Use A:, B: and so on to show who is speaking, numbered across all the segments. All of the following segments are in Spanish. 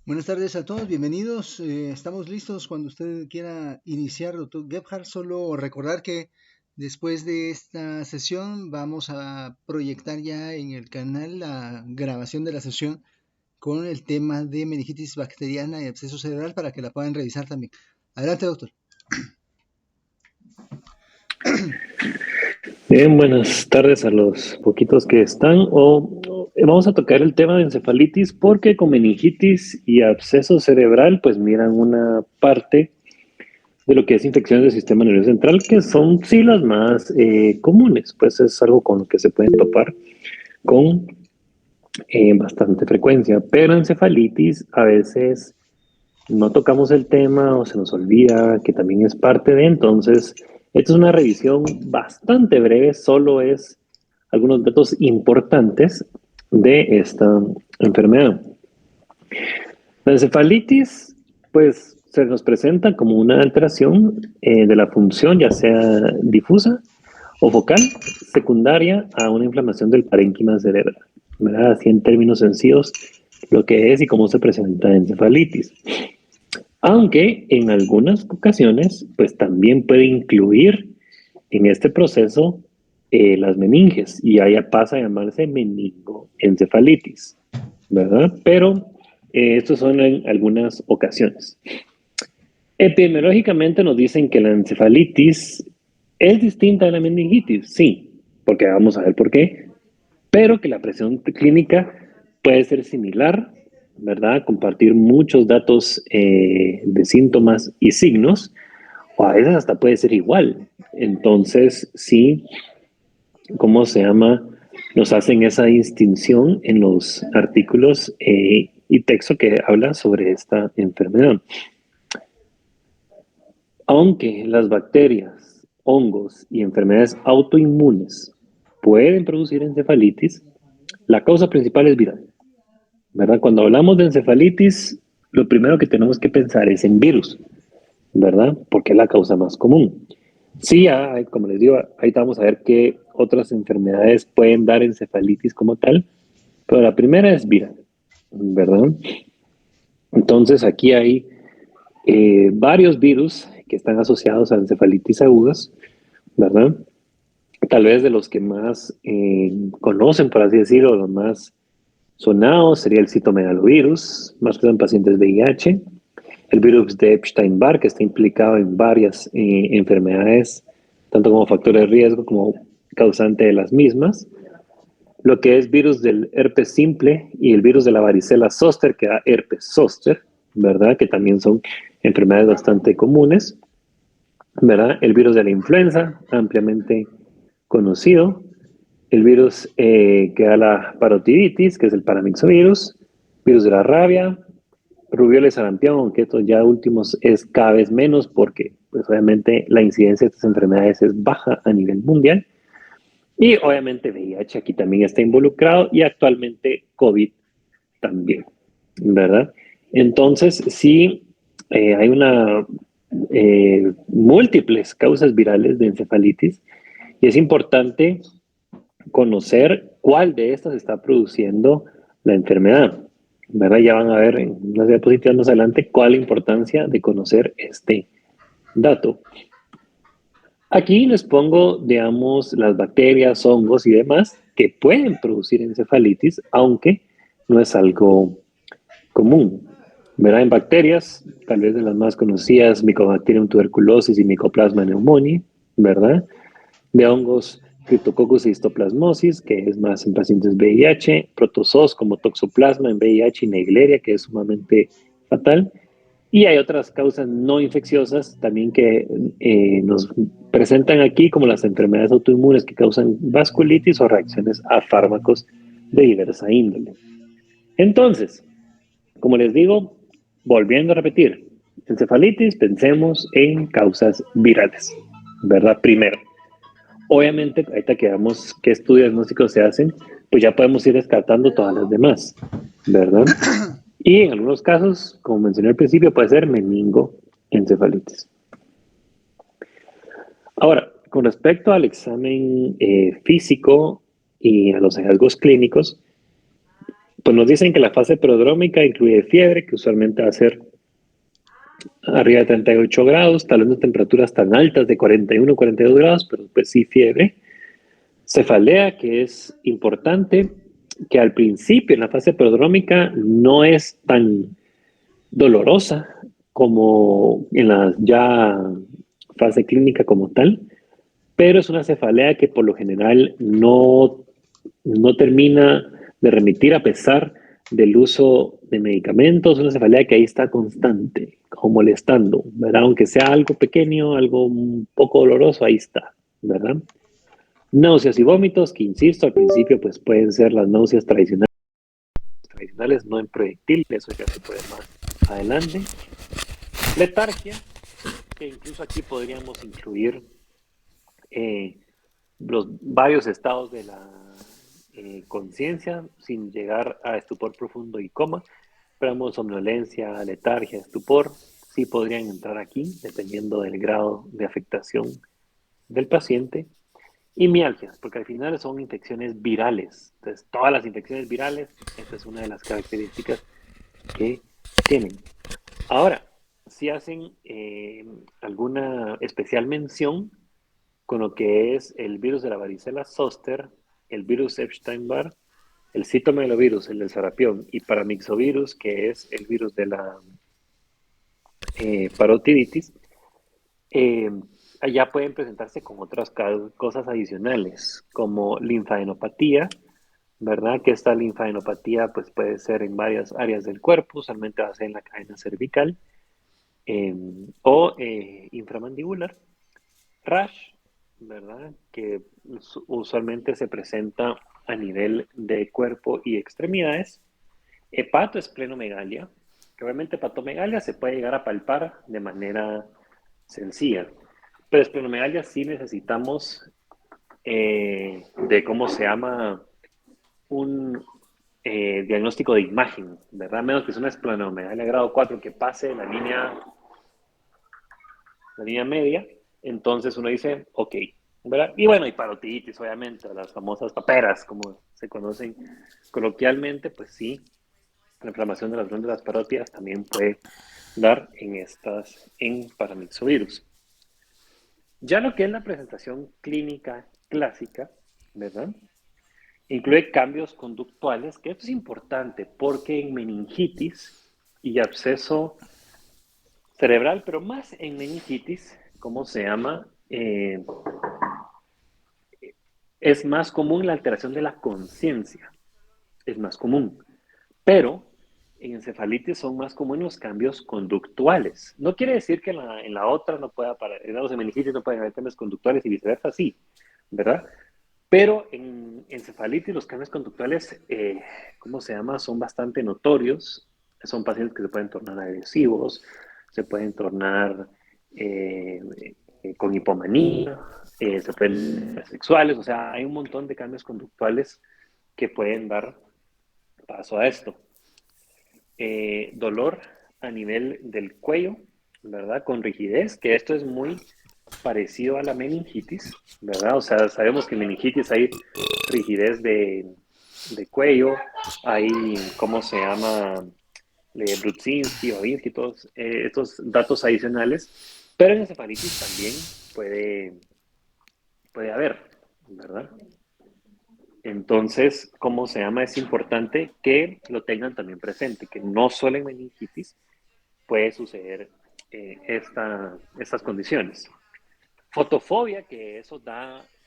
A: Buenas tardes a todos, bienvenidos. Estamos listos cuando usted quiera iniciar, doctor Gebhardt. Solo recordar que después de esta sesión vamos a proyectar ya en el canal la grabación de la sesión con el tema de meningitis bacteriana y absceso cerebral para que la puedan revisar también. Adelante, doctor.
B: Bien, buenas tardes a los poquitos que están. Vamos a tocar el tema de encefalitis porque con meningitis y absceso cerebral, pues miran una parte de lo que es infecciones del sistema nervioso central, que son sí las más comunes, pues es algo con lo que se pueden topar con bastante frecuencia. Pero encefalitis a veces no tocamos el tema o se nos olvida que también es parte de, entonces, esta es una revisión bastante breve, solo es algunos datos importantes de esta enfermedad. La encefalitis, pues, se nos presenta como una alteración de la función, ya sea difusa o focal, secundaria a una inflamación del parénquima cerebral. ¿Verdad? Así en términos sencillos, lo que es y cómo se presenta encefalitis. Aunque en algunas ocasiones, pues también puede incluir en este proceso las meninges y allá pasa a llamarse meningoencefalitis, ¿verdad? Pero estos son en algunas ocasiones. Epidemiológicamente nos dicen que la encefalitis es distinta de la meningitis, sí, porque vamos a ver por qué, pero que la presión clínica puede ser similar, ¿verdad? Compartir muchos datos de síntomas y signos, o a veces hasta puede ser igual. Entonces, sí, ¿cómo se llama? Nos hacen esa distinción en los artículos y texto que habla sobre esta enfermedad. Aunque las bacterias, hongos y enfermedades autoinmunes pueden producir encefalitis, la causa principal es viral, ¿verdad? Cuando hablamos de encefalitis, lo primero que tenemos que pensar es en virus, ¿verdad? Porque es la causa más común. Sí, como les digo, ahí vamos a ver qué otras enfermedades pueden dar encefalitis como tal, pero la primera es viral, ¿verdad? Entonces aquí hay varios virus que están asociados a encefalitis agudas, ¿verdad? Tal vez de los que más conocen, por así decirlo, los más sonados sería el citomegalovirus, más que en pacientes VIH, el virus de Epstein-Barr, que está implicado en varias enfermedades, tanto como factor de riesgo como causante de las mismas, lo que es virus del herpes simple y el virus de la varicela zoster, que da herpes zoster, ¿verdad? Que también son enfermedades bastante comunes, ¿verdad? El virus de la influenza, ampliamente conocido, el virus que da la parotiditis, que es el paramyxovirus, virus de la rabia, rubiola y sarampión, aunque estos ya últimos es cada vez menos porque pues obviamente la incidencia de estas enfermedades es baja a nivel mundial. Y obviamente VIH aquí también está involucrado y actualmente COVID también, ¿verdad? Entonces, sí, hay múltiples causas virales de encefalitis y es importante conocer cuál de estas está produciendo la enfermedad, ¿verdad? Ya van a ver en las diapositivas más adelante cuál es la importancia de conocer este dato. Aquí les pongo, digamos, las bacterias, hongos y demás que pueden producir encefalitis, aunque no es algo común. ¿Verdad? En bacterias, tal vez de las más conocidas, Mycobacterium tuberculosis y Mycoplasma pneumoniae, ¿verdad? De hongos, Cryptococcus y histoplasmosis, que es más en pacientes VIH, protozoos como toxoplasma en VIH y Naegleria, que es sumamente fatal. Y hay otras causas no infecciosas también que nos presentan aquí, como las enfermedades autoinmunes que causan vasculitis o reacciones a fármacos de diversa índole. Entonces, como les digo, volviendo a repetir, encefalitis, pensemos en causas virales, ¿verdad? Primero. Obviamente, ahorita que veamos qué estudios diagnósticos se hacen, pues ya podemos ir descartando todas las demás, ¿verdad? Y en algunos casos, como mencioné al principio, puede ser meningoencefalitis. Ahora, con respecto al examen físico y a los hallazgos clínicos, Pues nos dicen que la fase prodrómica incluye fiebre, que usualmente va a ser arriba de 38 grados, tal vez no temperaturas tan altas de 41 o 42 grados, pero pues sí fiebre. Cefalea, que es importante, que al principio en la fase prodrómica no es tan dolorosa como en la ya fase clínica como tal, pero es una cefalea que por lo general no termina de remitir a pesar del uso de medicamentos, una cefalea que ahí está constante, como molestando, ¿verdad? Aunque sea algo pequeño, algo un poco doloroso, ahí está, ¿verdad? Náuseas y vómitos, que insisto, al principio pues pueden ser las náuseas tradicionales no en proyectil, eso ya se puede más adelante. Letargia, que incluso aquí podríamos incluir eh, los varios estados de la conciencia sin llegar a estupor profundo y coma, pero somnolencia, letargia, estupor, sí podrían entrar aquí, dependiendo del grado de afectación del paciente. Y mialgias, porque al final son infecciones virales. Entonces, todas las infecciones virales, esta es una de las características que tienen. Ahora, si hacen alguna especial mención con lo que es el virus de la varicela zoster, el virus Epstein-Barr, el citomegalovirus, el del sarampión, y paramyxovirus, que es el virus de la parotiditis, eh, allá pueden presentarse con otras cosas adicionales, como linfadenopatía, ¿verdad? Que esta linfadenopatía pues, puede ser en varias áreas del cuerpo, usualmente va a ser en la cadena cervical, eh, o inframandibular. Rash, ¿verdad? Que usualmente se presenta a nivel de cuerpo y extremidades. Hepatoesplenomegalia, que obviamente hepatomegalia se puede llegar a palpar de manera sencilla, pero esplenomegalia sí necesitamos de cómo se llama un diagnóstico de imagen, ¿verdad? Menos que es una esplenomegalia grado 4 que pase la línea media, entonces uno dice, ok, ¿verdad? Y bueno, y parotiditis, obviamente, las famosas paperas, como se conocen coloquialmente, pues sí, la inflamación de las glándulas parótidas también puede dar en paramyxovirus. Ya lo que es la presentación clínica clásica, ¿verdad? Incluye cambios conductuales, que esto es importante porque en meningitis y absceso cerebral, pero más en meningitis, ¿cómo se llama? Es más común la alteración de la conciencia, es más común, pero en encefalitis son más comunes los cambios conductuales. No quiere decir que en la otra no pueda, digamos, en meningitis no pueden haber cambios conductuales y viceversa, sí, ¿verdad? Pero en encefalitis los cambios conductuales, ¿cómo se llama? Son bastante notorios. Son pacientes que se pueden tornar agresivos, se pueden tornar eh, con hipomanía, se pueden ser sexuales, o sea, hay un montón de cambios conductuales que pueden dar paso a esto. Dolor a nivel del cuello, ¿verdad? Con rigidez, que esto es muy parecido a la meningitis, ¿verdad? O sea, sabemos que en meningitis hay rigidez de cuello, hay, ¿cómo se llama? Brudzinski, Ovinsky, todos estos datos adicionales, pero en encefalitis también puede haber, ¿verdad? Entonces, ¿cómo se llama? Es importante que lo tengan también presente, que no solo en meningitis puede suceder estas condiciones. Fotofobia, que eso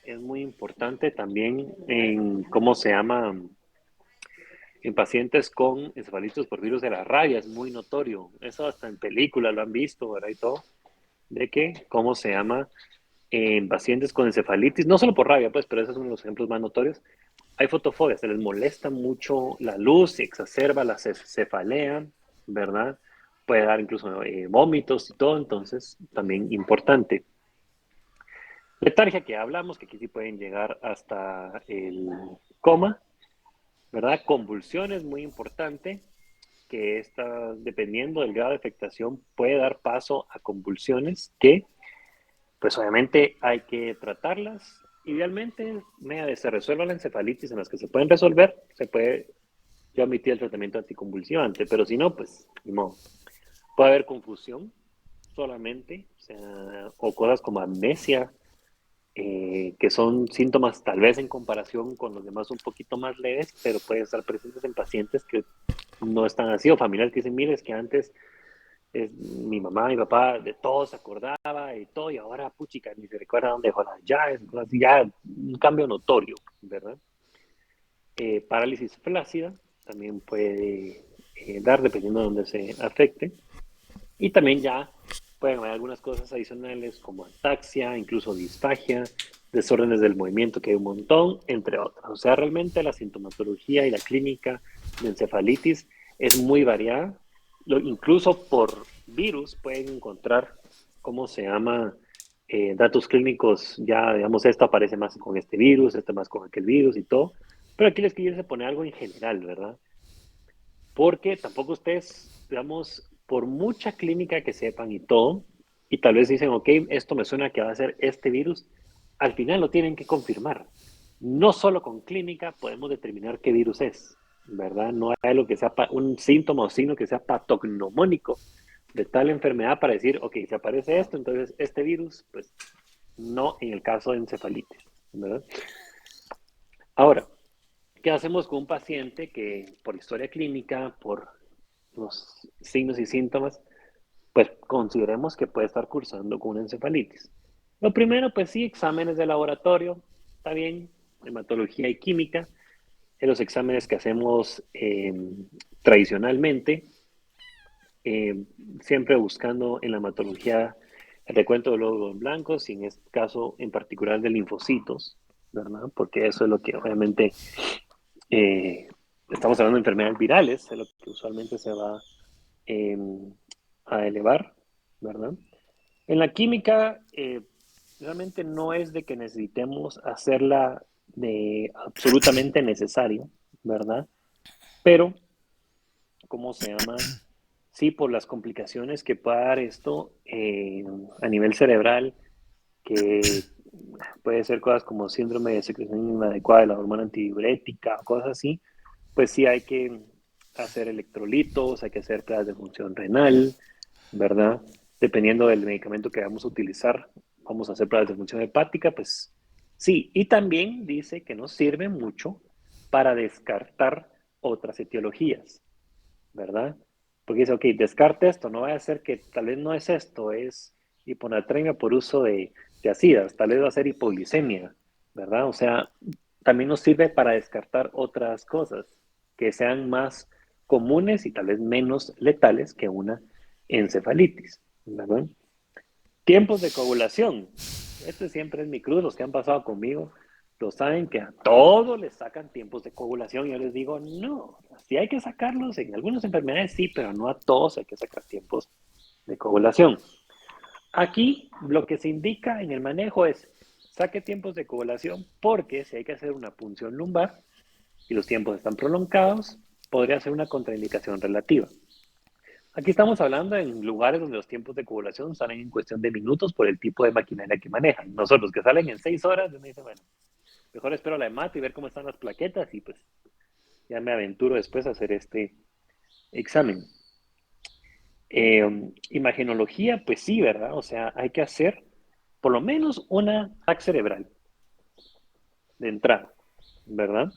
B: es muy importante también en, ¿cómo se llama? En pacientes con encefalitis por virus de la rabia, es muy notorio. Eso hasta en películas lo han visto, ¿verdad? Y todo, de que, ¿cómo se llama? En pacientes con encefalitis, no solo por rabia, pues, pero esos son los ejemplos más notorios. Hay fotofobia, se les molesta mucho la luz, se exacerba la cefalea, ¿verdad? Puede dar incluso vómitos y todo, entonces también importante. Letargia que hablamos, que aquí sí pueden llegar hasta el coma, ¿verdad? Convulsiones, muy importante, que está, dependiendo del grado de afectación, puede dar paso a convulsiones que, pues obviamente hay que tratarlas. Idealmente, se resuelva la encefalitis en las que se pueden resolver, se puede yo omití el tratamiento anticonvulsivante, pero si no, pues, ni modo. Puede haber confusión solamente, o sea, o cosas como amnesia, que son síntomas tal vez en comparación con los demás un poquito más leves, pero pueden estar presentes en pacientes que no están así, o familiares que dicen, mire, es que antes mi mamá, mi papá, de todo se acordaba y todo, y ahora, puchica, ni se recuerda dónde dejó las llaves, así, ya un cambio notorio, ¿verdad? Parálisis flácida también puede dar dependiendo de dónde se afecte. Y también ya pueden haber algunas cosas adicionales como ataxia, incluso disfagia, desórdenes del movimiento, que hay un montón, entre otras. O sea, realmente la sintomatología y la clínica de encefalitis es muy variada. Incluso por virus pueden encontrar, ¿cómo se llama? Datos clínicos, ya digamos, esto aparece más con este virus, esto más con aquel virus y todo. Pero aquí les quiero poner algo en general, ¿verdad? Porque tampoco ustedes, digamos, por mucha clínica que sepan y todo, y tal vez dicen, ok, esto me suena que va a ser este virus, al final lo tienen que confirmar. No solo con clínica podemos determinar qué virus es, ¿verdad? No hay algo que sea un síntoma o signo que sea patognomónico de tal enfermedad para decir, ok, si aparece esto, entonces este virus, pues no en el caso de encefalitis, ¿verdad? Ahora, ¿qué hacemos con un paciente que por historia clínica, por los signos y síntomas, pues consideremos que puede estar cursando con una encefalitis? Lo primero, pues sí, exámenes de laboratorio, está bien, hematología y química, en los exámenes que hacemos tradicionalmente, eh, siempre buscando en la hematología el recuento de glóbulos blancos y en este caso en particular de linfocitos, ¿verdad? Porque eso es lo que obviamente eh, estamos hablando de enfermedades virales, es lo que usualmente se va eh, a elevar, ¿verdad? En la química, realmente no es de que necesitemos hacerla de absolutamente necesario, ¿verdad? Pero, ¿cómo se llama? Sí, por las complicaciones que puede dar esto a nivel cerebral, que puede ser cosas como síndrome de secreción inadecuada de la hormona antidiurética, cosas así, pues sí hay que hacer electrolitos, hay que hacer pruebas de función renal, ¿verdad? Dependiendo del medicamento que vamos a utilizar, vamos a hacer pruebas de función hepática, pues sí. Y también dice que nos sirve mucho para descartar otras etiologías, ¿verdad? Porque dice, ok, descarte esto, no va a ser que tal vez no es esto, es hiponatremia por uso de ácidas, tal vez va a ser hipoglicemia, ¿verdad? O sea, también nos sirve para descartar otras cosas que sean más comunes y tal vez menos letales que una encefalitis, ¿verdad? Tiempos de coagulación. Este siempre es mi cruz, los que han pasado conmigo lo saben que a todos les sacan tiempos de coagulación. Yo les digo, no, sí hay que sacarlos, en algunas enfermedades sí, pero no a todos hay que sacar tiempos de coagulación. Aquí lo que se indica en el manejo es saque tiempos de coagulación porque si hay que hacer una punción lumbar y los tiempos están prolongados, podría ser una contraindicación relativa. Aquí estamos hablando en lugares donde los tiempos de coagulación salen en cuestión de minutos por el tipo de maquinaria que manejan. Nosotros que salen en 6 horas, uno dice, bueno, mejor espero la hemato y ver cómo están las plaquetas y pues ya me aventuro después a hacer este examen. Imagenología, pues sí, ¿verdad? O sea, hay que hacer por lo menos una TAC cerebral de entrada, ¿verdad?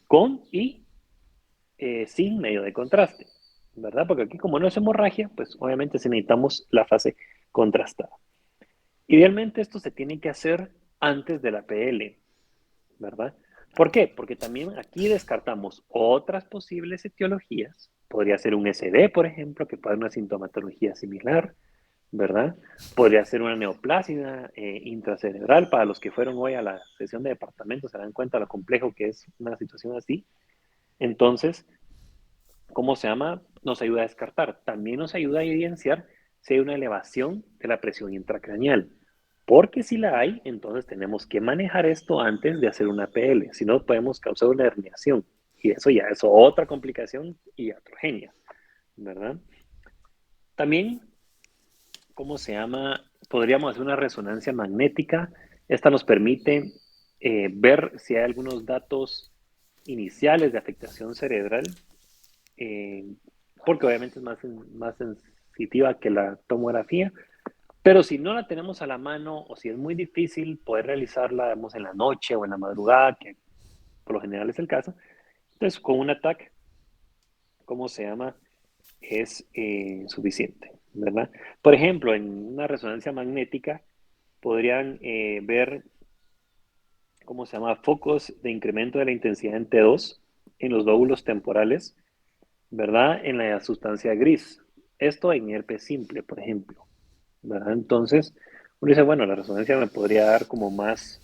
B: Con y sin medio de contraste, ¿verdad? Porque aquí como no es hemorragia, pues obviamente sí necesitamos la fase contrastada. Idealmente esto se tiene que hacer antes de la PL, ¿verdad? ¿Por qué? Porque también aquí descartamos otras posibles etiologías. Podría ser un SD, por ejemplo, que puede dar una sintomatología similar, ¿verdad? Podría ser una neoplasia intracerebral. Para los que fueron hoy a la sesión de departamento se dan cuenta de lo complejo que es una situación así. Entonces, ¿cómo se llama? Nos ayuda a descartar. También nos ayuda a evidenciar si hay una elevación de la presión intracraneal. Porque si la hay, entonces tenemos que manejar esto antes de hacer una PL. Si no, podemos causar una herniación. Y eso ya es otra complicación iatrogenia, ¿verdad? También, ¿cómo se llama? Podríamos hacer una resonancia magnética. Esta nos permite ver si hay algunos datos iniciales de afectación cerebral, porque obviamente es más sensitiva que la tomografía, pero si no la tenemos a la mano o si es muy difícil poder realizarla, digamos, en la noche o en la madrugada, que por lo general es el caso, entonces con un TAC, ¿cómo se llama? Es suficiente, ¿verdad? Por ejemplo, en una resonancia magnética podrían ver, ¿cómo se llama? Focos de incremento de la intensidad en T2 en los lóbulos temporales, ¿verdad? En la sustancia gris. Esto en herpes simple, por ejemplo, ¿verdad? Entonces, uno dice, bueno, la resonancia me podría dar como más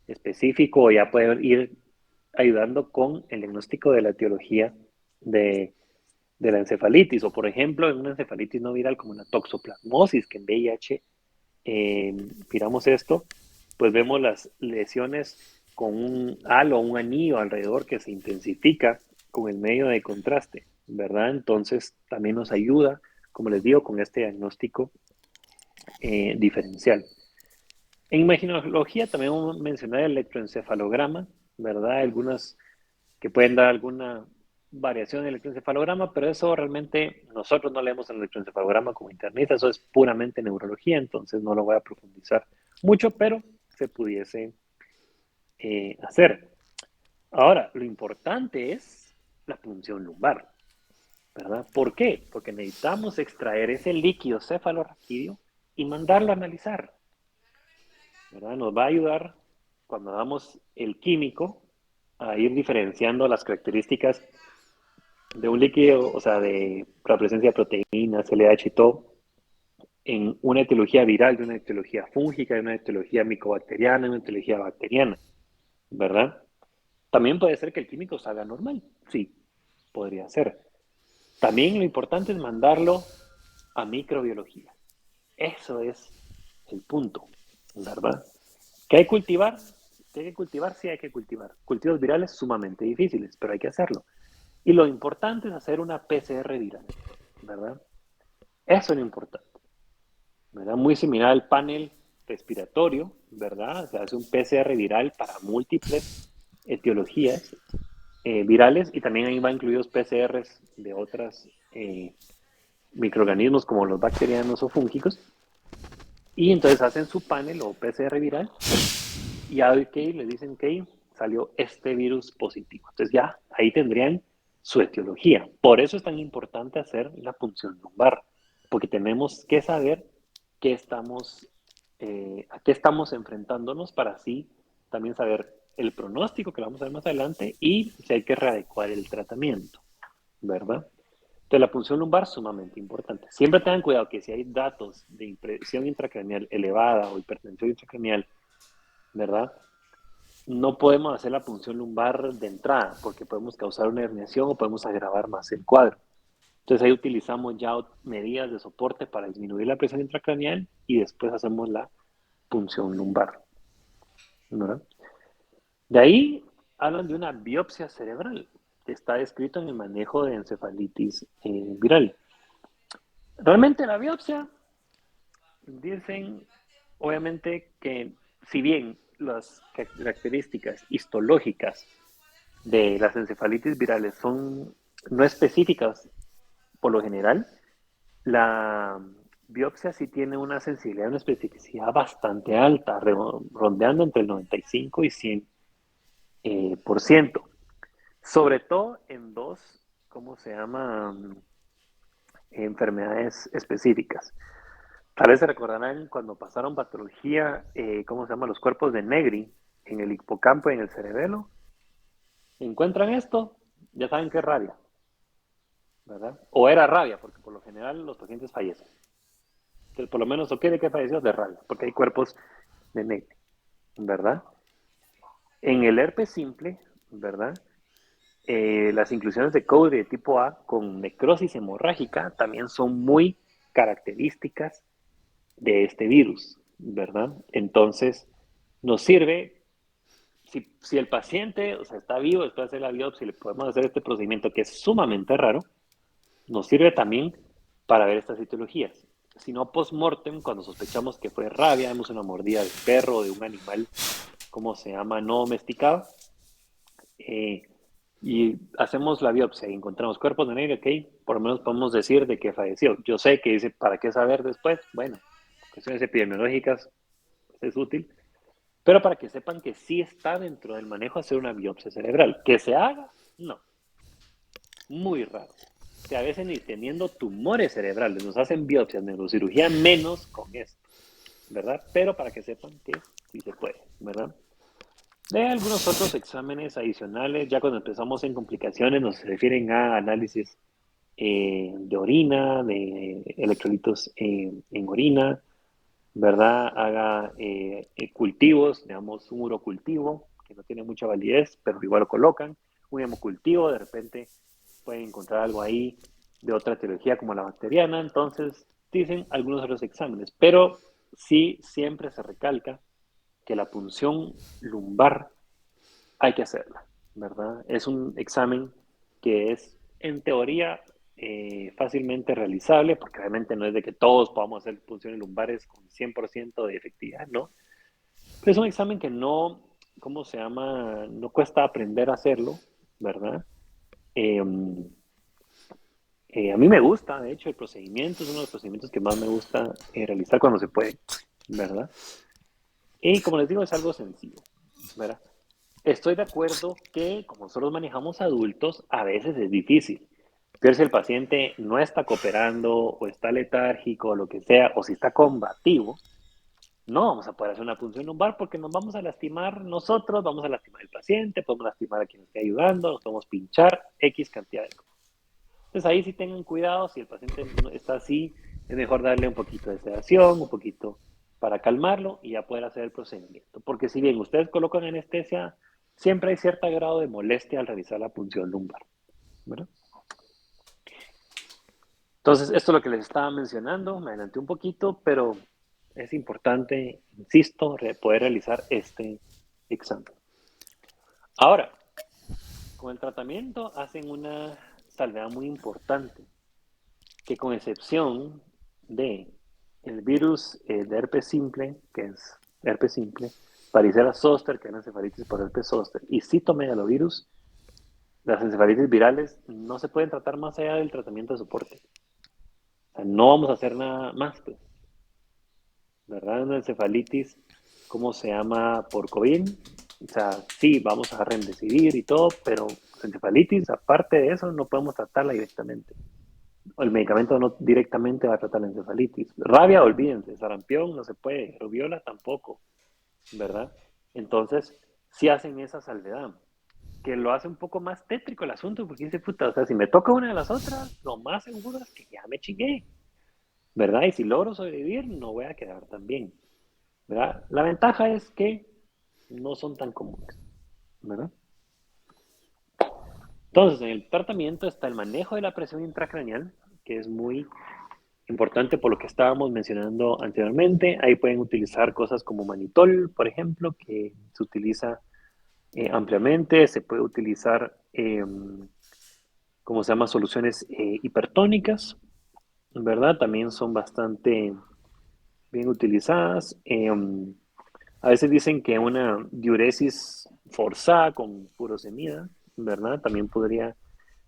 B: específico o ya poder ir ayudando con el diagnóstico de la etiología de, de la encefalitis, o por ejemplo, en una encefalitis no viral como una toxoplasmosis, que en VIH miramos esto, pues vemos las lesiones con un halo, un anillo alrededor que se intensifica con el medio de contraste, ¿verdad? Entonces también nos ayuda, como les digo, con este diagnóstico diferencial. En imagenología también vamos a mencionar el electroencefalograma, ¿verdad? Algunas que pueden dar alguna variación en el electroencefalograma, pero eso realmente nosotros no leemos el electroencefalograma como internista, eso es puramente neurología, entonces no lo voy a profundizar mucho, pero se pudiese hacer. Ahora, lo importante es la punción lumbar, ¿verdad? ¿Por qué? Porque necesitamos extraer ese líquido cefalorraquídeo y mandarlo a analizar, ¿verdad? Nos va a ayudar cuando damos el químico a ir diferenciando las características de un líquido, o sea, de la presencia de proteínas, LH y todo, en una etiología viral, de una etiología fúngica, de una etiología micobacteriana, de una etiología bacteriana, ¿verdad? También puede ser que el químico salga normal, sí, podría ser. También lo importante es mandarlo a microbiología. Eso es el punto, ¿verdad? ¿Qué hay que cultivar? ¿Qué hay que cultivar? Sí hay que cultivar. Cultivos virales sumamente difíciles, pero hay que hacerlo. Y lo importante es hacer una PCR viral, ¿verdad? Eso es lo importante, ¿verdad? Muy similar al panel respiratorio, ¿verdad? Se hace un PCR viral para múltiples etiologías virales y también ahí va incluidos PCRs de otros microorganismos como los bacterianos o fúngicos. Y entonces hacen su panel o PCR viral y a OK le dicen que salió este virus positivo. Entonces ya ahí tendrían su etiología. Por eso es tan importante hacer la punción lumbar, porque tenemos que saber qué estamos, a qué estamos enfrentándonos para así también saber el pronóstico que vamos a ver más adelante y si hay que readecuar el tratamiento, ¿verdad? Entonces la punción lumbar es sumamente importante. Siempre tengan cuidado que si hay datos de presión intracraneal elevada o hipertensión intracraneal, ¿verdad? No podemos hacer la punción lumbar de entrada porque podemos causar una herniación o podemos agravar más el cuadro. Entonces ahí utilizamos ya medidas de soporte para disminuir la presión intracraneal y después hacemos la punción lumbar, ¿verdad? De ahí hablan de una biopsia cerebral que está descrito en el manejo de encefalitis viral. Realmente la biopsia, dicen obviamente que si bien las características histológicas de las encefalitis virales son no específicas por lo general, la biopsia sí tiene una sensibilidad, una especificidad bastante alta, rondeando entre el 95 y 100 por ciento. Sobre todo en dos, ¿cómo se llama? Enfermedades específicas. Tal vez se recordarán cuando pasaron patología, ¿cómo se llama? Los cuerpos de Negri en el hipocampo y en el cerebelo. Encuentran esto, ya saben que es rabia, ¿verdad? O era rabia, porque por lo general los pacientes fallecen. Entonces, por lo menos, ¿o qué de qué falleció? De rabia, porque hay cuerpos de Negri, ¿verdad? En el herpes simple, ¿verdad? Las inclusiones de Code de tipo A con necrosis hemorrágica también son muy características de este virus, ¿verdad? Entonces, nos sirve, si el paciente, o sea, está vivo después de hacer la biopsia y le podemos hacer este procedimiento que es sumamente raro, nos sirve también para ver estas etiologías. Si no, post-mortem, cuando sospechamos que fue rabia, vemos una mordida de perro o de un animal, ¿cómo se llama? No domesticado, y hacemos la biopsia y encontramos cuerpos de negro, ok, por lo menos podemos decir de que falleció. Yo sé que dice, ¿para qué saber después? Bueno, cuestiones epidemiológicas pues, es útil, pero para que sepan que sí está dentro del manejo hacer una biopsia cerebral. ¿Que se haga? No, muy raro. Que a veces ni teniendo tumores cerebrales nos hacen biopsias, neurocirugía, menos con esto, ¿verdad? Pero para que sepan que sí se puede, ¿verdad? De algunos otros exámenes adicionales, ya cuando empezamos en complicaciones, nos refieren a análisis de orina, de electrolitos en orina, ¿verdad? Haga cultivos, digamos, un urocultivo, que no tiene mucha validez, pero igual lo colocan, un hemocultivo, de repente pueden encontrar algo ahí de otra etiología como la bacteriana, entonces dicen algunos otros exámenes, pero sí siempre se recalca que la punción lumbar hay que hacerla, ¿verdad? Es un examen que es, en teoría, fácilmente realizable, porque obviamente no es de que todos podamos hacer punciones lumbares con 100% de efectividad, ¿no? Pero es un examen que no, ¿cómo se llama? No cuesta aprender a hacerlo, ¿verdad? Eh, a mí me gusta, de hecho, el procedimiento es uno de los procedimientos que más me gusta realizar cuando se puede, ¿verdad? Y como les digo, es algo sencillo, ¿verdad? Estoy de acuerdo que como nosotros manejamos adultos, a veces es difícil. Pero si el paciente no está cooperando o está letárgico o lo que sea, o si está combativo, no vamos a poder hacer una punción lumbar porque nos vamos a lastimar nosotros, vamos a lastimar al paciente, podemos lastimar a quien esté ayudando, nos podemos pinchar X cantidad de cosas. Entonces ahí sí tengan cuidado, si el paciente está así, es mejor darle un poquito de sedación, un poquito para calmarlo y ya poder hacer el procedimiento. Porque si bien ustedes colocan anestesia, siempre hay cierto grado de molestia al realizar la punción lumbar, ¿verdad? Entonces, esto es lo que les estaba mencionando, me adelanté un poquito, pero es importante, insisto, poder realizar este examen. Ahora, con el tratamiento hacen una salvedad muy importante, que con excepción de el virus de herpes simple, que es herpes simple, varicela zoster, que es la encefalitis por herpes zoster, y citomegalovirus, las encefalitis virales no se pueden tratar más allá del tratamiento de soporte. O sea, no vamos a hacer nada más, pues, ¿verdad? Una encefalitis, ¿cómo se llama? Por COVID. O sea, sí, vamos a remdesivir y todo, pero encefalitis, aparte de eso, no podemos tratarla directamente. El medicamento no directamente va a tratar la encefalitis. Rabia, olvídense, sarampión no se puede, rubiola tampoco, ¿verdad? Entonces, sí hacen esa salvedad, que lo hace un poco más tétrico el asunto, porque dice, puta, o sea, si me toca una de las otras, lo más seguro es que ya me chingué, ¿verdad? Y si logro sobrevivir, no voy a quedar tan bien, ¿verdad? La ventaja es que no son tan comunes, ¿verdad? Entonces, en el tratamiento está el manejo de la presión intracraneal, que es muy importante por lo que estábamos mencionando anteriormente. Ahí pueden utilizar cosas como manitol, por ejemplo, que se utiliza ampliamente. Se puede utilizar, como se llama, soluciones hipertónicas, ¿verdad? También son bastante bien utilizadas. A veces dicen que una diuresis forzada con furosemida, ¿verdad? También podría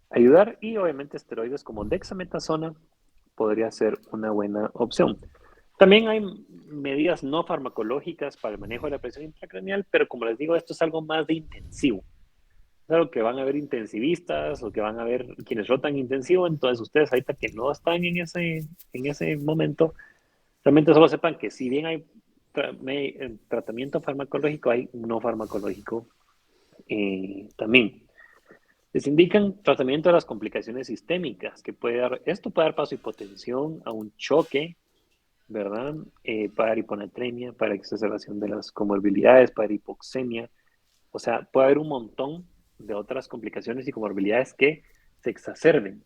B: ayudar. Y obviamente esteroides como dexametasona podría ser una buena opción. También hay medidas no farmacológicas para el manejo de la presión intracraneal, pero como les digo, esto es algo más de intensivo. Es algo que van a ver intensivistas o que van a ver quienes rotan intensivo, entonces ustedes ahorita que no están en ese momento, realmente solo sepan que si bien hay tratamiento farmacológico, hay no farmacológico también. Les indican tratamiento de las complicaciones sistémicas, que puede dar, esto puede dar paso a hipotensión, a un choque, ¿verdad? Para hiponatremia, para exacerbación de las comorbilidades, para hipoxemia. O sea, puede haber un montón de otras complicaciones y comorbilidades que se exacerben,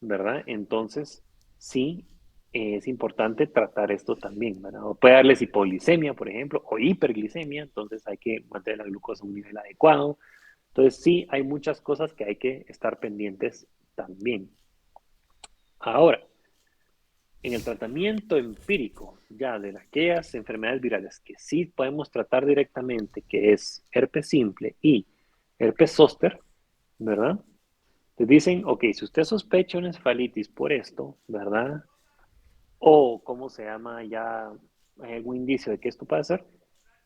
B: ¿verdad? Entonces, sí, es importante tratar esto también, ¿verdad? O puede darles hipoglicemia, por ejemplo, o hiperglicemia, entonces hay que mantener la glucosa a un nivel adecuado. Entonces, sí, hay muchas cosas que hay que estar pendientes también. Ahora, en el tratamiento empírico ya de aquellas enfermedades virales que sí podemos tratar directamente, que es herpes simple y herpes zóster, ¿verdad? Te dicen, ok, si usted sospecha una encefalitis por esto, ¿verdad? O, ¿cómo se llama? Ya hay algún indicio de que esto puede ser,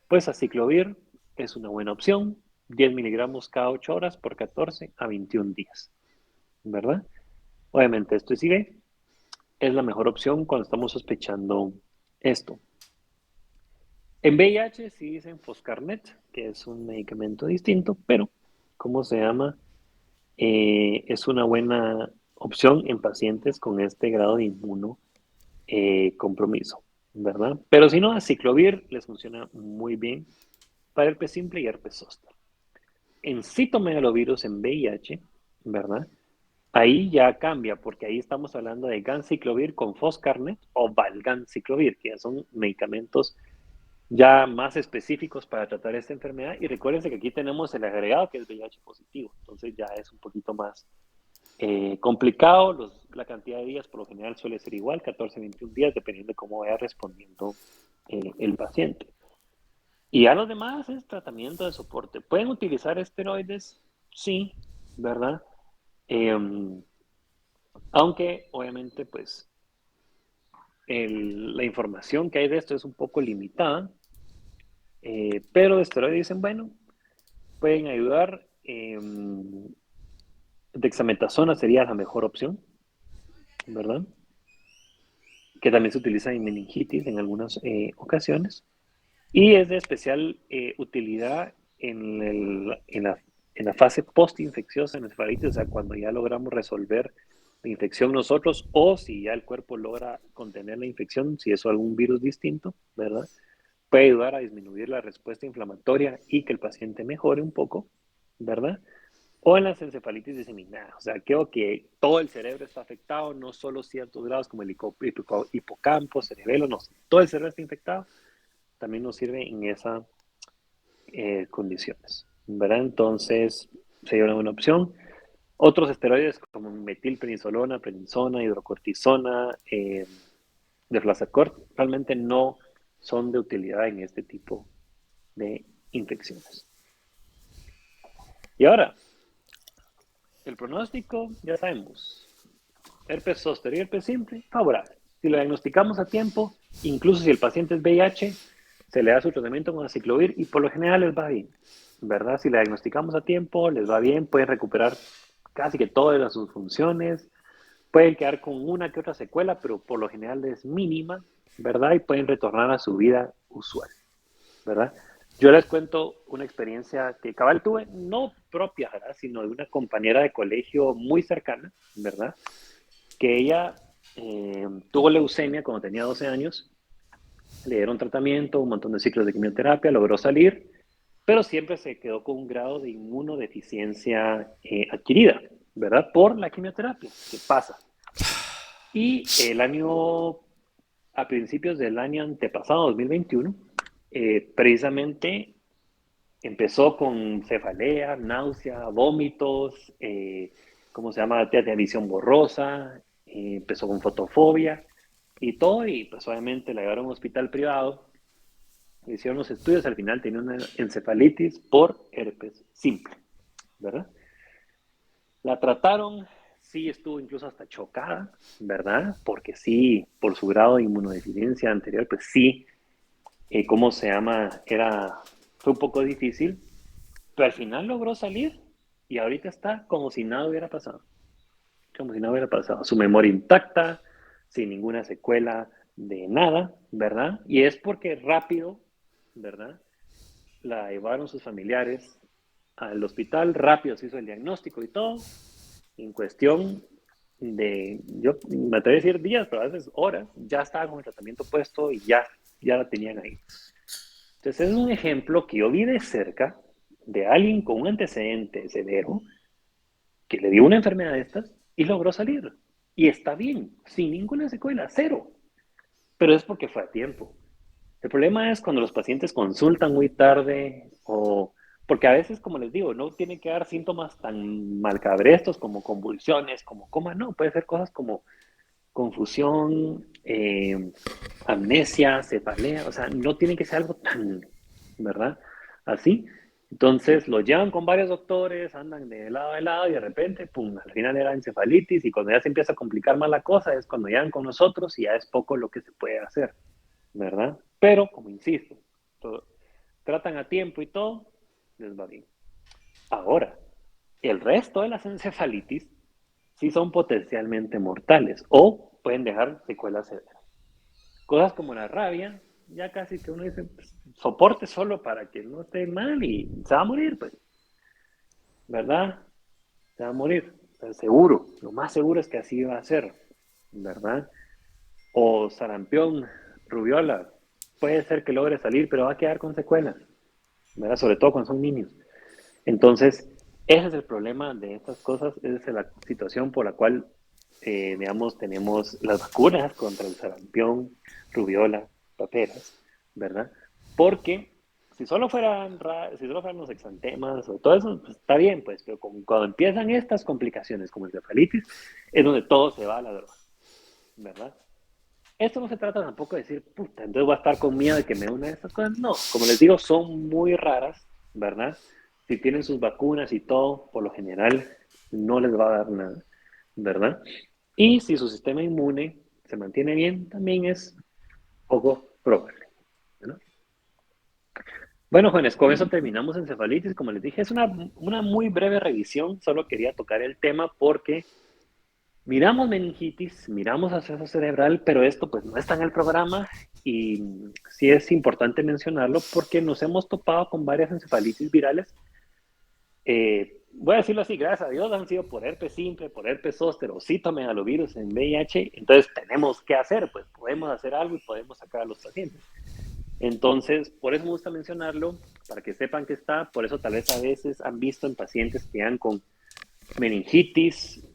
B: pues aciclovir es una buena opción, 10 miligramos cada 8 horas por 14 a 21 días, ¿verdad? Obviamente esto es IV, es la mejor opción cuando estamos sospechando esto. En VIH sí dicen Foscarnet, que es un medicamento distinto, pero ¿cómo se llama? Es una buena opción en pacientes con este grado de compromiso, ¿verdad? Pero si no, aciclovir les funciona muy bien para herpes simple y herpes zóster. En citomegalovirus en VIH, ¿verdad? Ahí ya cambia, porque ahí estamos hablando de ganciclovir con Foscarnet o valganciclovir, que ya son medicamentos ya más específicos para tratar esta enfermedad. Y recuérdense que aquí tenemos el agregado que es VIH positivo, entonces ya es un poquito más complicado. La cantidad de días por lo general suele ser igual, 14, 21 días, dependiendo de cómo vaya respondiendo el paciente. Y a los demás es tratamiento de soporte. ¿Pueden utilizar esteroides? Sí, ¿verdad? Eh, Aunque obviamente pues la información que hay de esto es un poco limitada, pero de esteroides dicen, bueno, pueden ayudar. Dexametasona sería la mejor opción, ¿verdad? Que también se utiliza en meningitis en algunas ocasiones. Y es de especial utilidad en la fase postinfecciosa en encefalitis, o sea, cuando ya logramos resolver la infección nosotros o si ya el cuerpo logra contener la infección, si es algún virus distinto, ¿verdad? Puede ayudar a disminuir la respuesta inflamatoria y que el paciente mejore un poco, ¿verdad? O en las encefalitis diseminadas, o sea, creo que todo el cerebro está afectado, no solo ciertos grados como el hipocampo, cerebelo, no, todo el cerebro está infectado, también nos sirve en esas condiciones, ¿verdad? Entonces, sería una buena opción. Otros esteroides como metilprednisolona, prednisona, hidrocortisona, deflazacort, realmente no son de utilidad en este tipo de infecciones. Y ahora, el pronóstico, ya sabemos, herpes zóster y herpes simple, favorable. Si lo diagnosticamos a tiempo, incluso si el paciente es VIH, se le da su tratamiento con aciclovir y por lo general les va bien, ¿verdad? Si la diagnosticamos a tiempo, les va bien, pueden recuperar casi que todas sus funciones, pueden quedar con una que otra secuela, pero por lo general es mínima, ¿verdad? Y pueden retornar a su vida usual, ¿verdad? Yo les cuento una experiencia que cabal tuve, no propia, ¿verdad? Sino de una compañera de colegio muy cercana, ¿verdad? Que ella tuvo leucemia cuando tenía 12 años, le dieron tratamiento, un montón de ciclos de quimioterapia, logró salir, pero siempre se quedó con un grado de inmunodeficiencia adquirida, ¿verdad? Por la quimioterapia, que pasa. Y a principios del año antepasado, 2021, precisamente empezó con cefalea, náusea, vómitos, ¿cómo se llama? De visión borrosa, empezó con fotofobia y todo, y pues obviamente la llevaron a un hospital privado, le hicieron los estudios, al final tenía una encefalitis por herpes simple, ¿verdad? La trataron, sí estuvo incluso hasta chocada, ¿verdad? Porque sí, por su grado de inmunodeficiencia anterior, pues sí, ¿cómo se llama? Fue un poco difícil, pero al final logró salir y ahorita está como si nada hubiera pasado. Como si nada hubiera pasado. Su memoria intacta, sin ninguna secuela de nada, ¿verdad? Y es porque rápido, ¿verdad? La llevaron sus familiares al hospital, rápido se hizo el diagnóstico y todo, en cuestión yo me atrevo a decir días, pero a veces horas, ya estaba con el tratamiento puesto y ya la tenían ahí. Entonces es un ejemplo que yo vi de cerca de alguien con un antecedente severo que le dio una enfermedad de estas y logró salir. Y está bien, sin ninguna secuela, cero. Pero es porque fue a tiempo. El problema es cuando los pacientes consultan muy tarde o porque a veces, como les digo, no tiene que dar síntomas tan malcabrestos como convulsiones, como coma, no, puede ser cosas como confusión, amnesia, cefalea, o sea, no tiene que ser algo tan, ¿verdad? Así. Entonces lo llevan con varios doctores, andan de lado a lado y de repente, pum, al final era encefalitis y cuando ya se empieza a complicar más la cosa es cuando llegan con nosotros y ya es poco lo que se puede hacer, ¿verdad? Pero, como insisto, todo, tratan a tiempo y todo, les va bien. Ahora, el resto de las encefalitis sí son potencialmente mortales o pueden dejar secuelas severas. Cosas como la rabia, ya casi que uno dice, pues, soporte solo para que no esté mal y se va a morir, pues, ¿verdad? Se va a morir, seguro, lo más seguro es que así va a ser, ¿verdad? O sarampión, rubiola, puede ser que logre salir, pero va a quedar con secuelas, ¿verdad? Sobre todo cuando son niños. Entonces, ese es el problema de estas cosas, esa es la situación por la cual, digamos, tenemos las vacunas contra el sarampión, rubiola, paperas, ¿verdad? Porque si solo fueran los exantemas o todo eso, pues, está bien, pues, pero cuando empiezan estas complicaciones como el encefalitis, es donde todo se va a la droga, ¿verdad? Esto no se trata tampoco de decir, puta, entonces voy a estar con miedo de que me dé una de estas cosas. No, como les digo, son muy raras, ¿verdad? Si tienen sus vacunas y todo, por lo general no les va a dar nada, ¿verdad? Y si su sistema inmune se mantiene bien, también es poco probable, ¿no? Bueno, jóvenes, con eso terminamos encefalitis. Como les dije, es una muy breve revisión. Solo quería tocar el tema porque miramos meningitis, miramos absceso cerebral, pero esto pues no está en el programa y sí es importante mencionarlo porque nos hemos topado con varias encefalitis virales. Voy a decirlo así, gracias a Dios han sido por herpes simple, por herpes zóster o citomegalovirus en VIH, entonces tenemos que hacer, pues podemos hacer algo y podemos sacar a los pacientes. Entonces, por eso me gusta mencionarlo, para que sepan que está, por eso tal vez a veces han visto en pacientes que han con meningitis,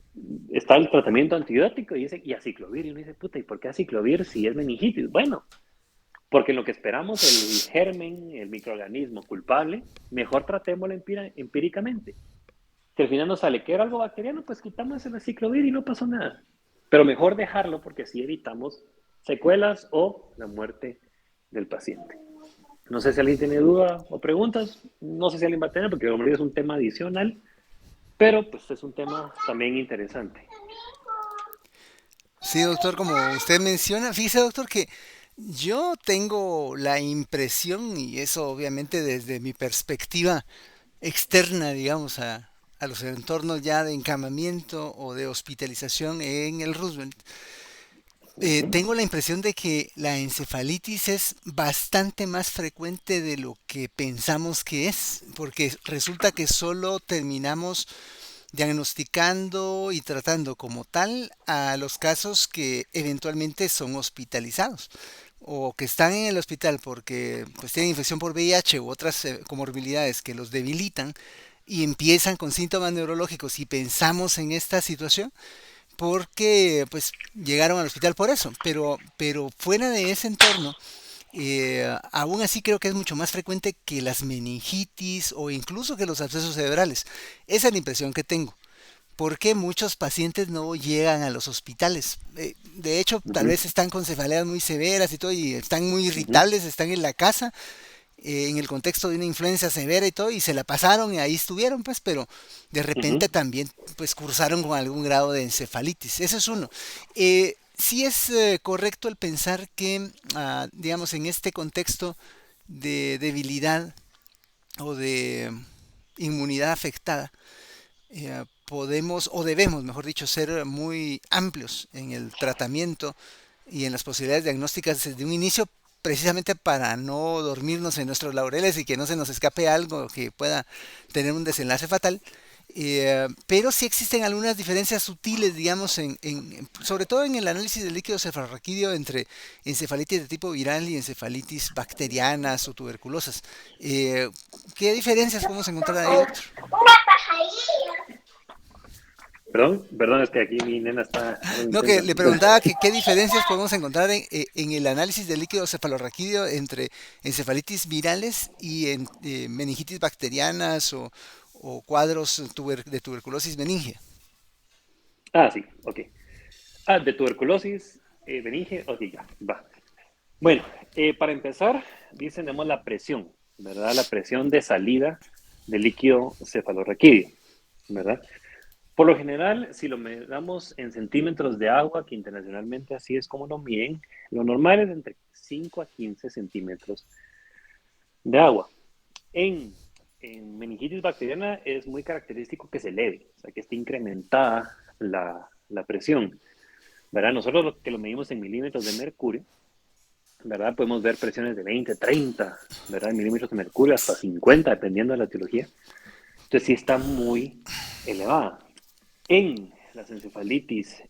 B: está el tratamiento antibiótico y dice, y aciclovir. Y uno dice, puta, ¿y por qué aciclovir si es meningitis? Bueno, porque en lo que esperamos el germen, el microorganismo culpable, mejor tratémoslo empíricamente. Si al final nos sale que era algo bacteriano, pues quitamos el aciclovir y no pasó nada. Pero mejor dejarlo porque así evitamos secuelas o la muerte del paciente. No sé si alguien tiene duda o preguntas, no sé si alguien va a tener, porque como es un tema adicional, pero pues es un tema también interesante.
A: Sí, doctor, como usted menciona, fíjese, doctor, que yo tengo la impresión, y eso obviamente desde mi perspectiva externa, digamos, a los entornos ya de encamamiento o de hospitalización en el Roosevelt,
B: Ujú.
A: tengo la impresión de que la encefalitis es bastante más frecuente de lo que pensamos que es, porque resulta que solo terminamos diagnosticando y tratando como tal a los casos que eventualmente son hospitalizados o que están en el hospital porque pues tienen infección por VIH u otras comorbilidades que los debilitan y empiezan con síntomas neurológicos y pensamos en esta situación porque pues llegaron al hospital por eso, pero fuera de ese entorno, aún así creo que es mucho más frecuente que las meningitis o incluso que los abscesos cerebrales. Esa es la impresión que tengo. Porque muchos pacientes no llegan a los hospitales. De hecho, tal
B: Ujú,
A: vez están con cefaleas muy severas y todo, y están muy
B: ujú,
A: irritables, están en la casa, en el contexto de una influencia severa y todo, y se la pasaron y ahí estuvieron, pues, pero de
B: ujú.
A: repente también, pues, cursaron con algún grado de encefalitis. Eso es uno. Sí es correcto el pensar que, digamos, en este contexto de debilidad o de inmunidad afectada, podemos o debemos, mejor dicho, ser muy amplios en el tratamiento y en las posibilidades diagnósticas desde un inicio, precisamente para no dormirnos en nuestros laureles y que no se nos escape algo que pueda tener un desenlace fatal. Pero sí existen algunas diferencias sutiles, digamos, sobre todo en el análisis del líquido cefalorraquídeo entre encefalitis de tipo viral y encefalitis bacterianas o tuberculosas. Eh, ¿Qué diferencias podemos encontrar ahí, doctor?
B: Perdón, es que aquí mi nena está muy
A: No, que
B: intensa.
A: le preguntaba que qué diferencias podemos encontrar en el análisis del líquido cefalorraquídeo entre encefalitis virales y meningitis bacterianas o cuadros de tuberculosis meningea.
B: Ah, sí, ok. Ah, de tuberculosis, meninge, ok, ya, va. Bueno, para empezar, dicen, tenemos la presión, ¿verdad? La presión de salida. del líquido cefalorraquídeo, ¿verdad? Por lo general, si lo medamos en centímetros de agua, que internacionalmente así es como lo miden, lo normal es entre 5 a 15 centímetros de agua. En, en meningitis bacteriana es muy característico que se eleve, o sea, que esté incrementada la presión, ¿verdad? Nosotros lo que lo medimos en milímetros de mercurio, ¿verdad? Podemos ver presiones de 20, 30, ¿verdad? Milímetros de mercurio hasta 50, dependiendo de la etiología. Entonces sí está muy elevada. En las encefalitis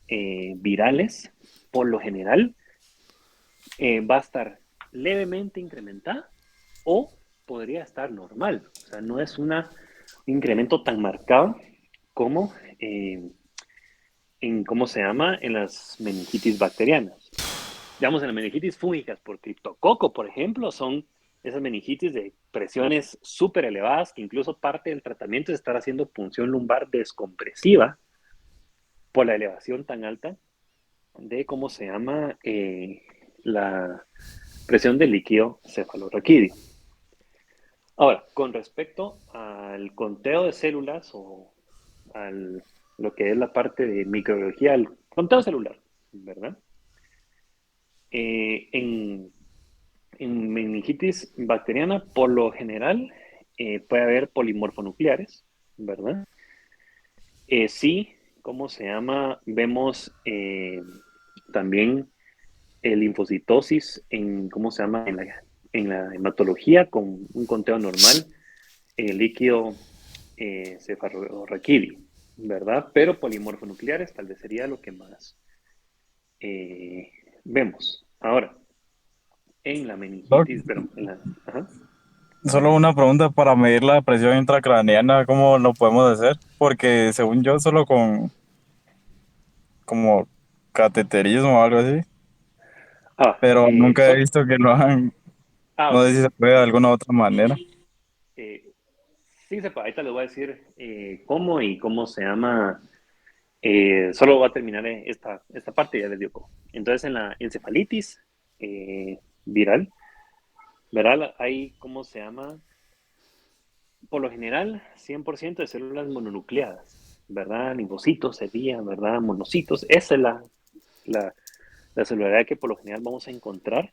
B: virales, por lo general, va a estar levemente incrementada o podría estar normal. O sea, no es un incremento tan marcado como en, ¿cómo se llama? En las meningitis bacterianas. Digamos, en las meningitis fúngicas por criptococo, por ejemplo, son esas meningitis de presiones súper elevadas que incluso parte del tratamiento es estar haciendo punción lumbar descompresiva por la elevación tan alta de, ¿cómo se llama? La presión del líquido cefalorraquídeo. Ahora, con respecto al conteo de células o al lo que es la parte de microbiología, el conteo celular, ¿verdad? Eh, en, en meningitis bacteriana, por lo general, puede haber polimorfonucleares, ¿verdad? Sí, ¿cómo se llama? Vemos también linfocitosis en, ¿cómo se llama? En la hematología con un conteo normal, líquido cefalorraquídeo, ¿verdad? Pero polimorfonucleares tal vez sería lo que más eh, vemos. Ahora, en la
C: Doc,
B: meningitis, pero en la, ajá.
C: solo una pregunta para medir la presión intracraneana, ¿cómo lo podemos hacer? Porque según yo, solo con como cateterismo o algo así, pero nunca he visto que lo hagan, no
B: Ok,
C: sé si se puede de
B: mira,
C: alguna otra manera.
B: eh, sí se puede, ahorita les voy a decir cómo y cómo se llama. Solo va a terminar esta parte, ya les digo cómo. Entonces, en la encefalitis viral, ¿verdad? Hay, ¿cómo se llama? Por lo general, 100% de células mononucleadas, ¿verdad? Linfocitos sería, ¿verdad? Monocitos. Esa es la, la celularidad que por lo general vamos a encontrar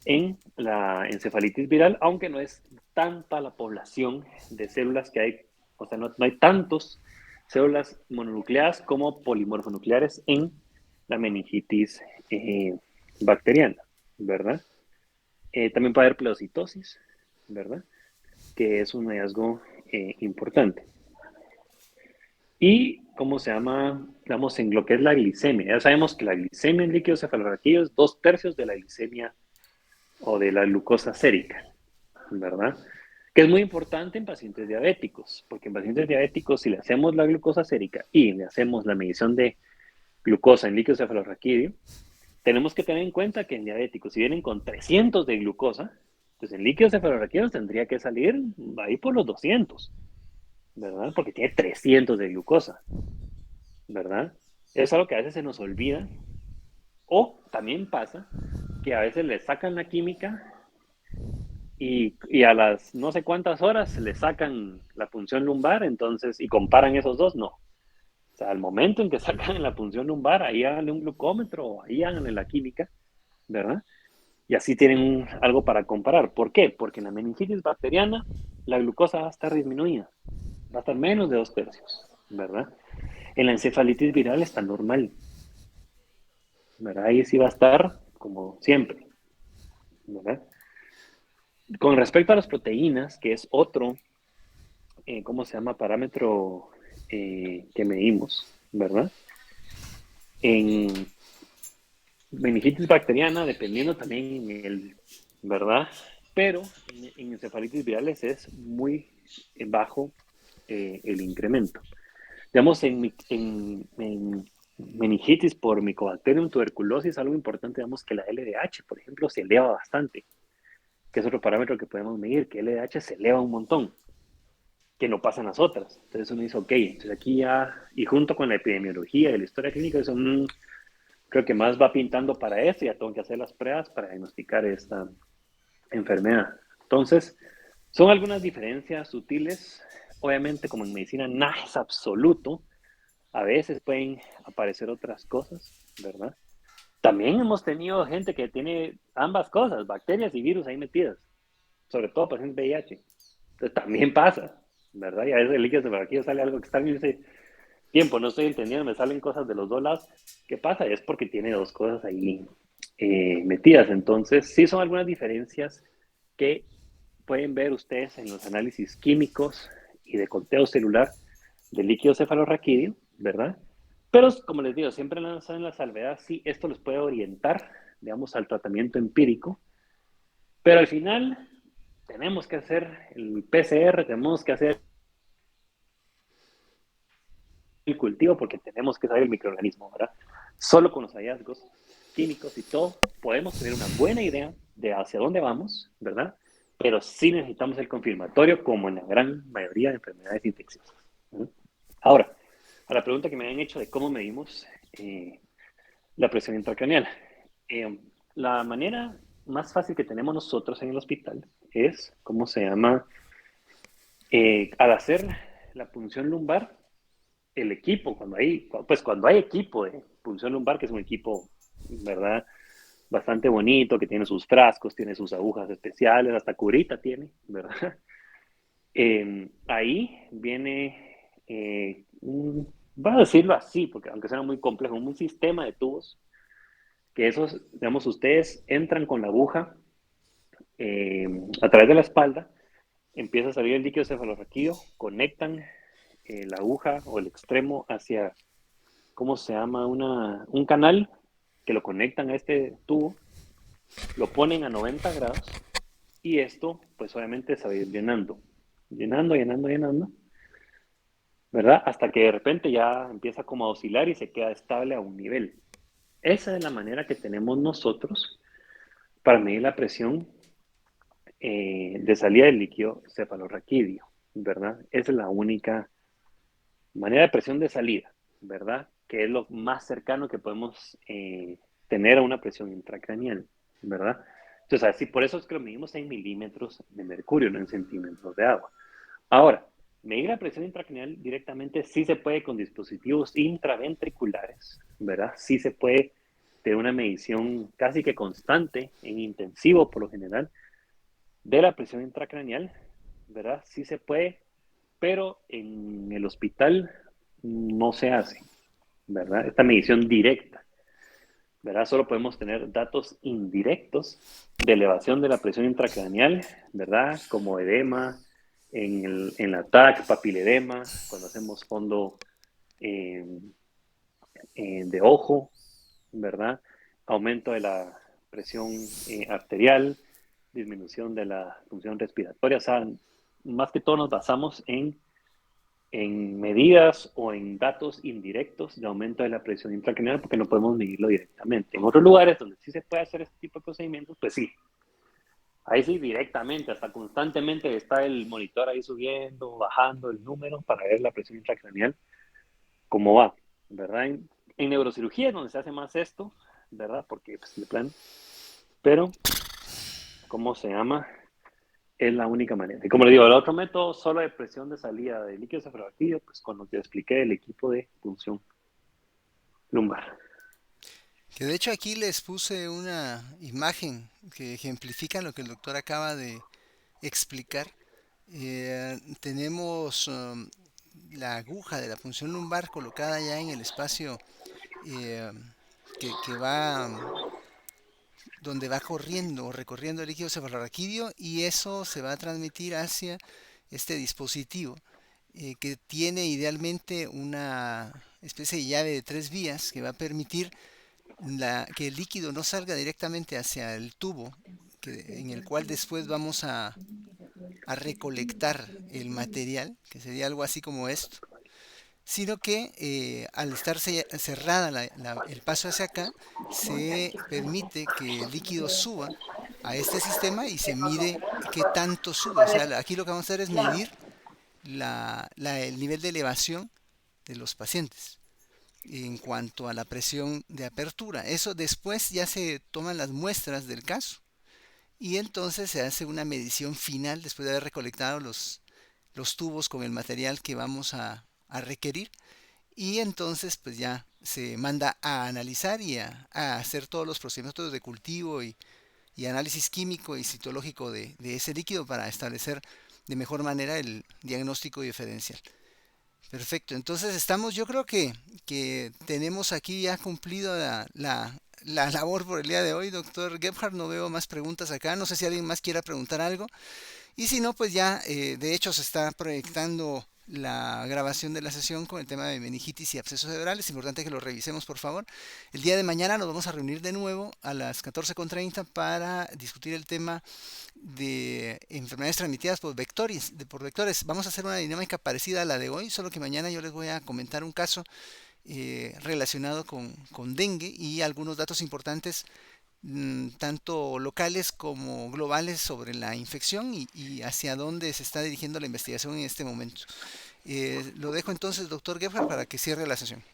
B: en la encefalitis viral, aunque no es tanta la población de células que hay, o sea, no hay tantos células mononucleadas como polimorfonucleares en la meningitis bacteriana, ¿verdad? También puede haber pleocitosis, ¿verdad? Que es un hallazgo importante. Y, ¿cómo se llama? Vamos en lo que es la glicemia. Ya sabemos que la glicemia en líquido cefalorraquídeo es 2/3 de la glicemia o de la glucosa sérica, ¿verdad? Que es muy importante en pacientes diabéticos, porque en pacientes diabéticos, si le hacemos la glucosa sérica y le hacemos la medición de glucosa en líquido cefalorraquídeo, tenemos que tener en cuenta que en diabéticos, si vienen con 300 de glucosa, pues en líquido cefalorraquídeo tendría que salir ahí por los 200, ¿verdad? Porque tiene 300 de glucosa, ¿verdad? Es algo que a veces se nos olvida, o también pasa que a veces le sacan la química y a las no sé cuántas horas le sacan la punción lumbar, entonces, y comparan esos dos, no. O sea, al momento en que sacan la punción lumbar, ahí háganle un glucómetro, ahí háganle la química, ¿verdad? Y así tienen algo para comparar. ¿Por qué? Porque en la meningitis bacteriana la glucosa va a estar disminuida, va a estar menos de 2/3, ¿verdad? En la encefalitis viral está normal, ¿verdad? Ahí sí va a estar como siempre, ¿verdad? Con respecto a las proteínas, que es otro ¿cómo se llama? Parámetro que medimos, ¿verdad? En meningitis bacteriana, dependiendo también ¿verdad? Pero en encefalitis virales es muy bajo el incremento. Digamos, en meningitis por Mycobacterium tuberculosis, algo importante, digamos, que la LDH, por ejemplo, se eleva bastante, que es otro parámetro que podemos medir, que LDH se eleva un montón, que no pasan las otras. Entonces uno dice, ok, entonces aquí ya, y junto con la epidemiología y la historia clínica, eso creo que más va pintando para esto, ya tengo que hacer las pruebas para diagnosticar esta enfermedad. Entonces, Son algunas diferencias sutiles. Obviamente, como en medicina, nada es absoluto. A veces pueden aparecer otras cosas, ¿verdad? También hemos tenido gente que tiene ambas cosas, bacterias y virus ahí metidas, sobre todo pacientes VIH. Entonces también pasa, ¿verdad? Y a veces el líquido cefalorraquídeo sale algo extraño y dice, tiempo, no estoy entendiendo, me salen cosas de los dos lados. ¿Qué pasa? Es porque tiene dos cosas ahí metidas. Entonces, sí son algunas diferencias que pueden ver ustedes en los análisis químicos y de conteo celular del líquido cefalorraquídeo, ¿verdad? Pero, como les digo, siempre en la salvedad, sí, esto les puede orientar, digamos, al tratamiento empírico, pero al final tenemos que hacer el PCR, tenemos que hacer el cultivo porque tenemos que saber el microorganismo, ¿verdad? Solo con los hallazgos químicos y todo podemos tener una buena idea de hacia dónde vamos, ¿verdad? Pero sí necesitamos el confirmatorio como en la gran mayoría de enfermedades infecciosas. ¿No? Ahora, a la pregunta que me han hecho de cómo medimos la presión intracraneal. Eh, la manera más fácil que tenemos nosotros en el hospital es, ¿cómo se llama? Al hacer la punción lumbar, el equipo, cuando hay equipo de punción lumbar, que es un equipo, ¿verdad? Bastante bonito, que tiene sus frascos, tiene sus agujas especiales, hasta curita tiene, ¿verdad? Ahí viene, voy a decirlo así, porque aunque sea muy complejo, un sistema de tubos, que esos, digamos, ustedes entran con la aguja eh, a través de la espalda, empieza a salir el líquido cefalorraquídeo, conectan la aguja o el extremo hacia, ¿cómo se llama? Un canal que lo conectan a este tubo, lo ponen a 90 grados y esto, pues obviamente se va a ir llenando, llenando, llenando, llenando, ¿verdad? Hasta que de repente ya empieza como a oscilar y se queda estable a un nivel. Esa es la manera que tenemos nosotros para medir la presión de salida del líquido cefalorraquídeo, ¿verdad? Esa es la única manera de presión de salida, ¿verdad? Que es lo más cercano que podemos tener a una presión intracraneal, ¿verdad? Entonces, así, por eso es que lo medimos en milímetros de mercurio, no en centímetros de agua. Ahora, medir la presión intracraneal directamente sí se puede con dispositivos intraventriculares, ¿verdad? Sí se puede tener una medición casi que constante en intensivo, por lo general, de la presión intracraneal, ¿verdad? Sí se puede, pero en el hospital no se hace, ¿verdad? Esta medición directa, ¿verdad? Solo podemos tener datos indirectos de elevación de la presión intracraneal, ¿verdad? Como edema, en la TAC, papiledema, cuando hacemos fondo eh, de ojo, ¿verdad? Aumento de la presión arterial, disminución de la función respiratoria, o sea, más que todo nos basamos en medidas o en datos indirectos de aumento de la presión intracraneal porque no podemos medirlo directamente. En otros lugares donde sí se puede hacer este tipo de procedimientos, pues sí, ahí sí directamente, hasta constantemente está el monitor ahí subiendo, bajando el número para ver la presión intracraneal, cómo va, ¿verdad? En neurocirugía es donde se hace más esto, ¿verdad? Porque, pues, de plan, pero, ¿cómo se llama? Es la única manera. Y como le digo, el otro método, solo de presión de salida de líquido cefalorraquídeo, pues con lo que expliqué del equipo de punción lumbar.
A: Que de hecho aquí les puse una imagen que ejemplifica lo que el doctor acaba de explicar. Tenemos la aguja de la punción lumbar colocada ya en el espacio eh, que va donde va corriendo o recorriendo el líquido cefalorraquídeo y eso se va a transmitir hacia este dispositivo que tiene idealmente una especie de llave de tres vías que va a permitir que el líquido no salga directamente hacia el tubo en el cual después vamos a recolectar el material, que sería algo así como esto, sino que al estar cerrada el paso hacia acá, se permite que el líquido suba a este sistema y se mide qué tanto sube. O sea, aquí lo que vamos a hacer es medir el nivel de elevación de los pacientes en cuanto a la presión de apertura. Eso después ya se toman las muestras del caso y entonces se hace una medición final después de haber recolectado los tubos con el material que vamos a requerir, y entonces pues ya se manda a analizar y a hacer todos los procedimientos de cultivo y análisis químico y citológico de ese líquido para establecer de mejor manera el diagnóstico diferencial. Perfecto, entonces estamos, yo creo que tenemos aquí ya cumplido la labor por el día de hoy, doctor Gebhardt. No veo más preguntas acá, no sé si alguien más quiera preguntar algo. Y si no, pues ya, de hecho, se está proyectando la grabación de la sesión con el tema de meningitis y abscesos cerebrales. Es importante que lo revisemos, por favor. El día de mañana nos vamos a reunir de nuevo a las 14:30 para discutir el tema de enfermedades transmitidas por vectores. Vamos a hacer una dinámica parecida a la de hoy, solo que mañana yo les voy a comentar un caso relacionado con dengue y algunos datos importantes, tanto locales como globales, sobre la infección y hacia dónde se está dirigiendo la investigación en este momento. Lo dejo entonces, doctor Gebhardt, para que cierre la sesión.